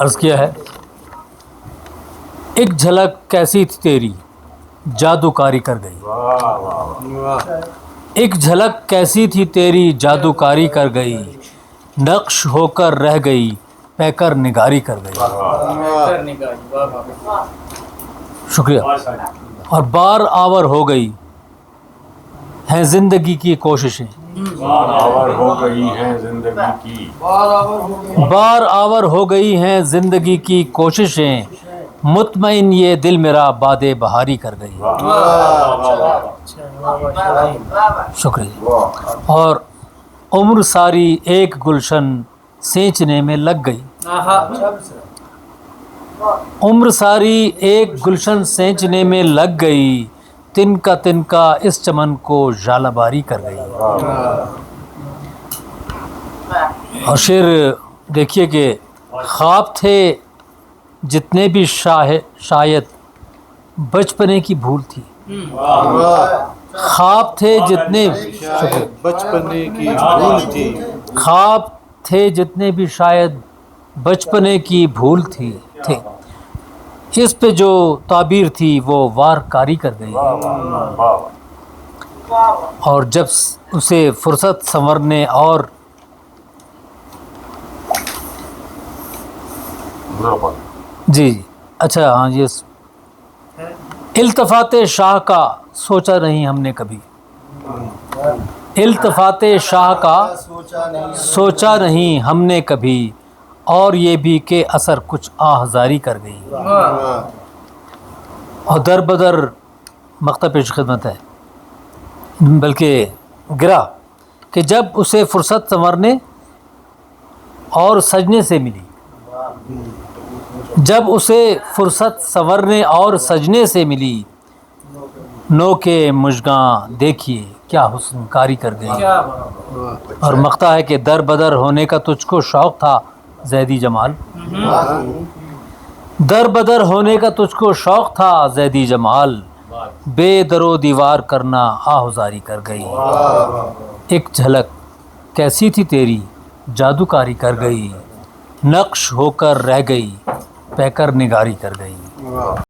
عرض کیا ہے، ایک جھلک کیسی تھی تیری جادوکاری کر گئی، ایک جھلک کیسی تھی تیری جادوکاری کر گئی، نقش ہو کر رہ گئی پہ کر نگاری کر گئی۔ شکریہ۔ اور بار آور ہو گئی ہیں زندگی کی کوششیں، بار آور ہو گئی ہیں زندگی کی، بار آور ہو گئی ہیں زندگی کی کوششیں، مطمئن یہ دل میرا باد بہاری کر گئی۔ شکریہ۔ اور عمر ساری ایک گلشن سینچنے میں لگ گئی، عمر ساری ایک گلشن سینچنے میں لگ گئی، تنکا اس چمن کو ژالہ باری کر گئی۔ اور شعر دیکھیے کہ خواب تھے جتنے بھی شاید بچپنے کی بھول تھی، خواب تھے جتنے بچپنے کی بھول تھی، خواب تھے جتنے بھی شاید بچپنے کی بھول تھی، اس پہ جو تعبیر تھی وہ وار کاری کر گئی۔ اور جب اسے فرصت سنورنے اور جی اچھا ہاں یہ التفات شاہ کا سوچا نہیں ہم نے کبھی، التفات شاہ کا سوچا نہیں ہم نے کبھی، اور یہ بھی کہ اثر کچھ آہذاری کر گئی۔ اور در بدر مقطع پیش خدمت ہے، بلکہ گرا کہ جب اسے فرصت سنورنے اور سجنے سے ملی، جب اسے فرصت سنورنے اور سجنے سے ملی، نو کے مژگاں دیکھیے کیا حسن کاری کر گئی۔ اور مقطع ہے کہ در بدر ہونے کا تجھ کو شوق تھا زیدی جمال، در بدر ہونے کا تجھ کو شوق تھا زیدی جمال، بے در و دیوار کرنا آہذاری کر گئی، ایک جھلک کیسی تھی تیری جادوکاری کر گئی، نقش ہو کر رہ گئی پہ کر نگاری کر گئی۔